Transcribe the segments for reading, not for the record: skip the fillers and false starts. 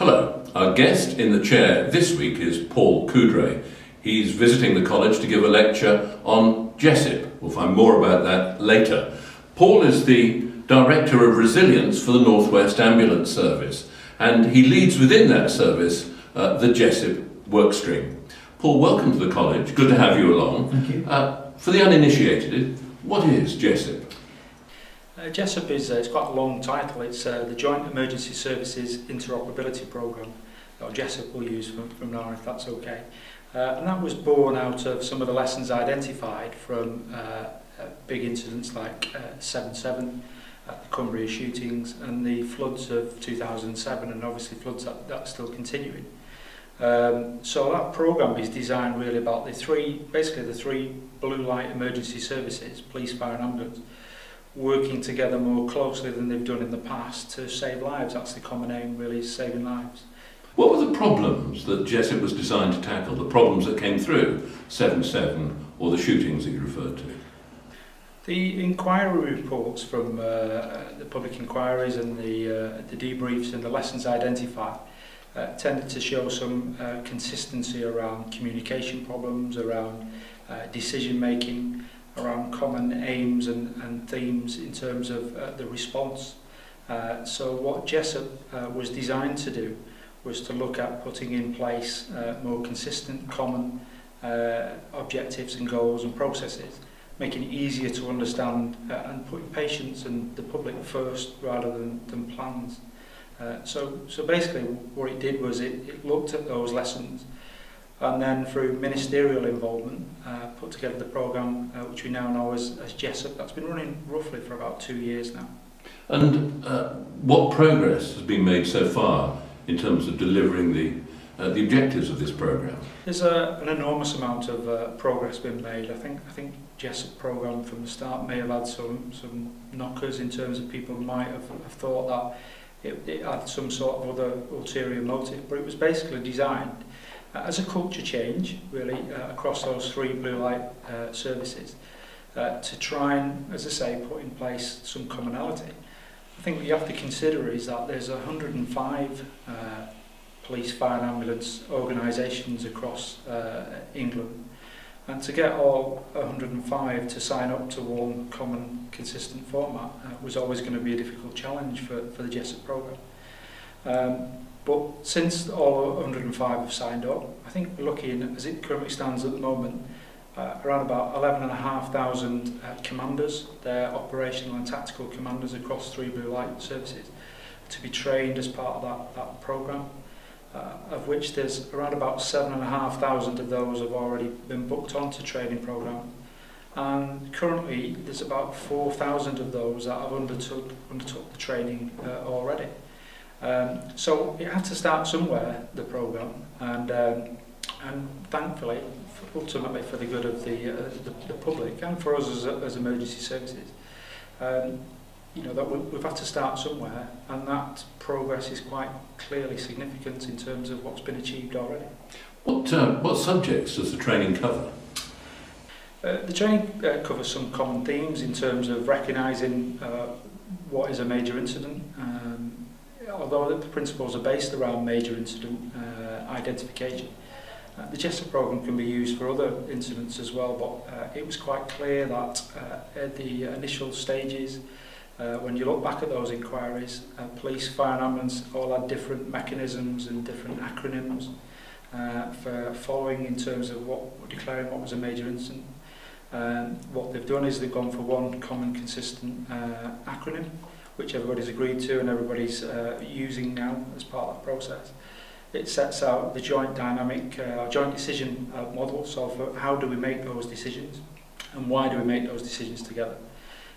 Hello, our guest in the chair this week is Paul Kudray. He's visiting the college to give a lecture on Jessup. We'll find more about that later. Paul is the Director of Resilience for the North West Ambulance Service, and he leads within that service the Jessup workstream. Paul, welcome to the college. Good to have you along. Thank you. For the uninitiated, what is Jessup? Jessup is it's quite a long title. It's the Joint Emergency Services Interoperability Programme, or Jessup we'll use from now on if that's okay. And that was born out of some of the lessons identified from big incidents like 7/7, the Cumbria shootings and the floods of 2007, and obviously floods that's still continuing. So that programme is designed really about the three blue light emergency services, police, fire and ambulance, working together more closely than they've done in the past to save lives. That's the common aim, really, is saving lives. What were the problems that Jessup was designed to tackle, the problems that came through 7/7 or the shootings that you referred to? The inquiry reports from the public inquiries and the debriefs and the lessons identified tended to show some consistency around communication problems, around decision making, around common aims and themes in terms of the response. So what Jessup was designed to do was to look at putting in place more consistent common objectives and goals and processes, making it easier to understand and putting patients and the public first rather than plans. So basically what it did was it looked at those lessons and then through ministerial involvement put together the programme which we now know as Jessup. That's been running roughly for about 2 years now. And what progress has been made so far in terms of delivering the objectives of this programme? There's an enormous amount of progress been made. I think Jessup programme from the start may have had some knockers in terms of people might have thought that it had some sort of other ulterior motive, but it was basically designed as a culture change, really, across those three blue light services, to try and, as I say, put in place some commonality. I think what you have to consider is that there's 105 police, fire and ambulance organisations across England, and to get all 105 to sign up to one common, consistent format was always going to be a difficult challenge for the Jessup programme. But since all 105 have signed up, I think we're looking, as it currently stands at the moment, around about 11,500 commanders, they're operational and tactical commanders across three blue light services, to be trained as part of that programme, of which there's around about 7,500 of those have already been booked onto training programme. And currently there's about 4,000 of those that have undertook the training already. So it had to start somewhere, the programme, and thankfully, ultimately for the good of the public and for us as emergency services, that we've had to start somewhere, and that progress is quite clearly significant in terms of what's been achieved already. What subjects does the training cover? The training covers some common themes in terms of recognising what is a major incident. Although the principles are based around major incident identification, the Jessup programme can be used for other incidents as well, but it was quite clear that at the initial stages, when you look back at those inquiries, police, fire and ambulance all had different mechanisms and different acronyms for following in terms of declaring what was a major incident. What they've done is they've gone for one common consistent acronym, which everybody's agreed to and everybody's using now as part of that process. It sets out the joint dynamic, joint decision model, so for how do we make those decisions and why do we make those decisions together.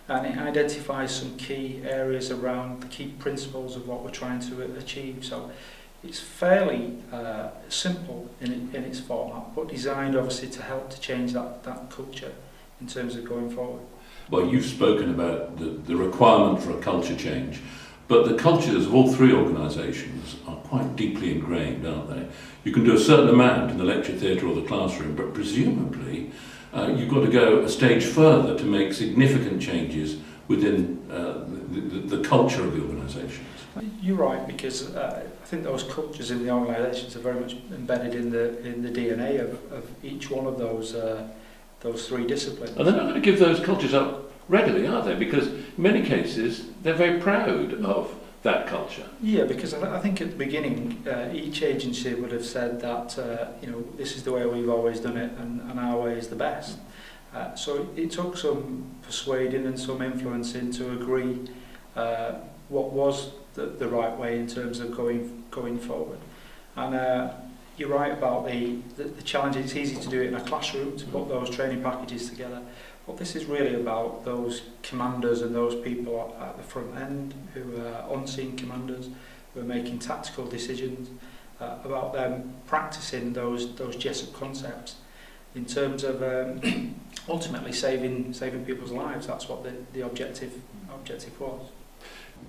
And it identifies some key areas around the key principles of what we're trying to achieve. So it's fairly simple in its format, but designed obviously to help to change that culture in terms of going forward. Well, you've spoken about the requirement for a culture change, but the cultures of all three organisations are quite deeply ingrained, aren't they? You can do a certain amount in the lecture theatre or the classroom, but presumably you've got to go a stage further to make significant changes within the culture of the organisations. You're right, because I think those cultures in the organisations are very much embedded in the DNA of each one of those three disciplines. And they're not going to give those cultures up readily, are they? Because in many cases they're very proud of that culture. Yeah, because I think at the beginning each agency would have said that this is the way we've always done it, and our way is the best. So it took some persuading and some influencing to agree what was the right way in terms of going forward. And you're right about the challenge. It's easy to do it in a classroom, to put those training packages together. But this is really about those commanders and those people at the front end who are unseen commanders, who are making tactical decisions, about them practicing those Jessup concepts in terms of ultimately saving people's lives. That's what the objective was.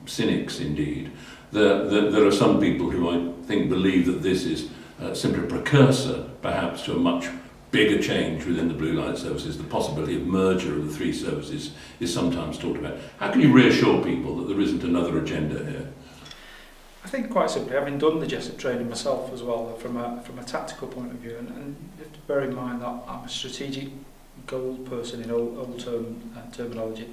Cynics, indeed. There are some people who I think believe that this is simply a precursor, perhaps, to a much bigger change within the Blue Light Services. The possibility of merger of the three services is sometimes talked about. How can you reassure people that there isn't another agenda here? I think quite simply, having done the Jessup training myself as well, from a tactical point of view, and you have to bear in mind that I'm a strategic goal person in old terminology.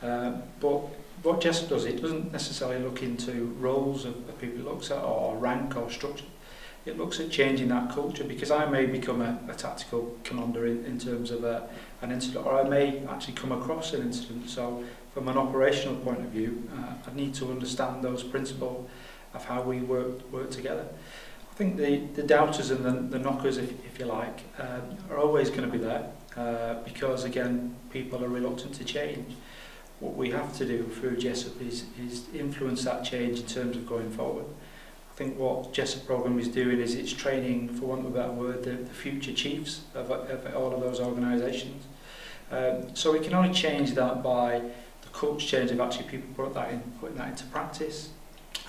But what Jessup does, it doesn't necessarily look into roles of people it looks at, or rank or structure. It looks at changing that culture, because I may become a tactical commander in terms of an incident, or I may actually come across an incident. So from an operational point of view, I need to understand those principles of how we work together. I think the doubters and the knockers, if you like, are always going to be there, because again, people are reluctant to change. What we have to do through Jessup is influence that change in terms of going forward. I think what Jessup programme is doing is it's training, for want of a better word, the future chiefs of all of those organisations. So we can only change that by the culture change of actually people putting that into practice,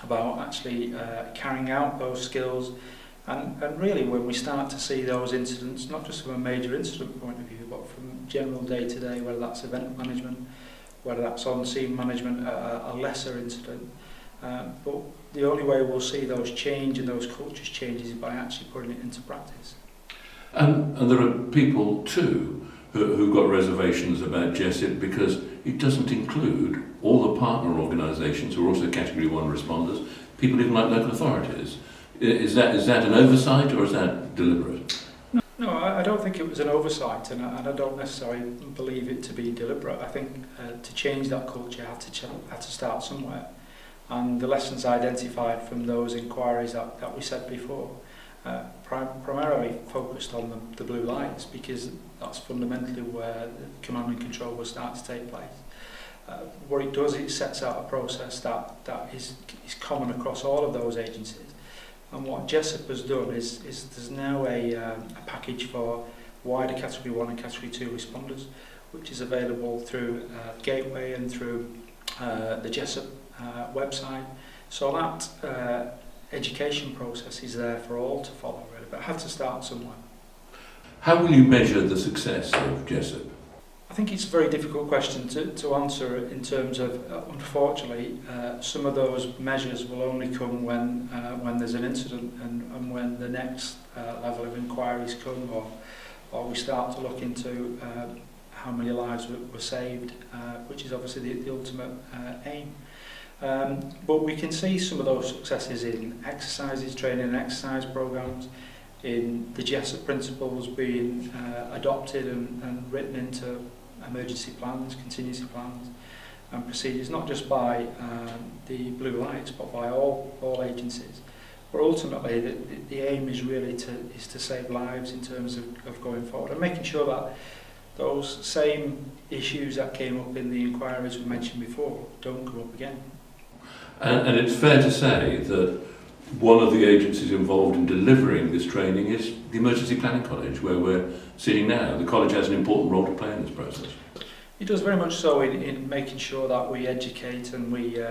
about actually carrying out those skills, and really when we start to see those incidents, not just from a major incident point of view, but from general day-to-day, whether that's event management, whether that's on-scene management, a lesser incident. But the only way we'll see those change and those cultures change is by actually putting it into practice. And there are people too who've got reservations about Jessup because it doesn't include all the partner organisations who are also Category 1 responders, people even like local authorities. Is that an oversight, or is that deliberate? No, I don't think it was an oversight, and I don't necessarily believe it to be deliberate. I think to change that culture, you have to start somewhere. And the lessons identified from those inquiries that we said before primarily focused on the blue lights, because that's fundamentally where the command and control will start to take place. What it does, it sets out a process that is common across all of those agencies. And what Jessup has done is there's now a package for wider Category 1 and Category 2 responders, which is available through Gateway and through the Jessup website. So that education process is there for all to follow, really, but it has to start somewhere. How will you measure the success of Jessup? I think it's a very difficult question to answer in terms of, unfortunately, some of those measures will only come when there's an incident and when the next level of inquiries come, or we start to look into how many lives were saved, which is obviously the ultimate aim. But we can see some of those successes in exercises, training and exercise programmes, in the Jessup principles being adopted and written into emergency plans, contingency plans and procedures, not just by the blue lights but by all agencies. But ultimately the aim is really to save lives in terms of going forward, and making sure that those same issues that came up in the inquiries we mentioned before don't come up again. And it's fair to say that one of the agencies involved in delivering this training is the Emergency Planning College, where we're sitting now. The college has an important role to play in this process. It does very much so in making sure that we educate and we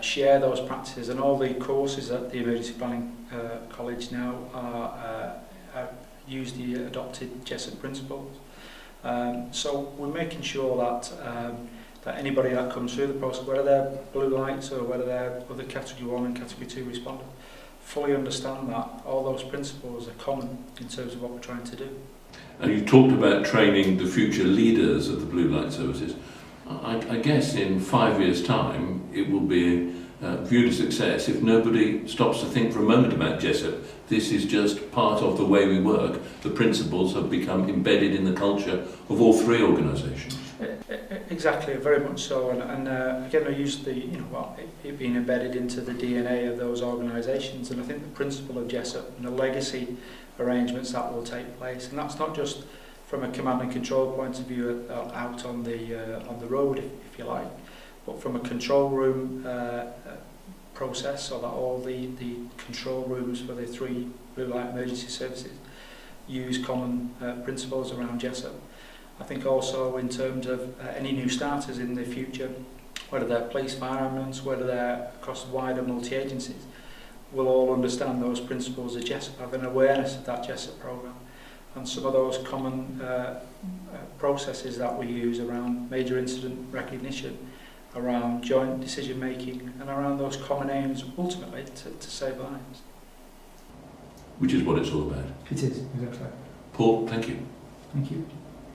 share those practices, and all the courses at the Emergency Planning College now use the adopted Jessup principles. So we're making sure that that anybody that comes through the process, whether they're blue lights or whether they're other category 1 and category 2 responders, fully understand that all those principles are common in terms of what we're trying to do. And you talked about training the future leaders of the blue light services. I guess in 5 years' time it will be viewed as success if nobody stops to think for a moment about Jessup. This is just part of the way we work. The principles have become embedded in the culture of all three organisations. Exactly, very much so. And again, I used it being embedded into the DNA of those organisations. And I think the principle of Jessup and the legacy arrangements that will take place, and that's not just from a command and control point of view out on the road, if you like, but from a control room process, so that all the control rooms for the 3 blue light emergency services use common principles around Jessup. I think also in terms of any new starters in the future, whether they're police, fire ambulance, whether they're across wider multi-agencies, will all understand those principles of Jessup, have an awareness of that Jessup programme, and some of those common processes that we use around major incident recognition, around joint decision making, and around those common aims ultimately to save lives. Which is what it's all about. It is, exactly. Paul, thank you. Thank you.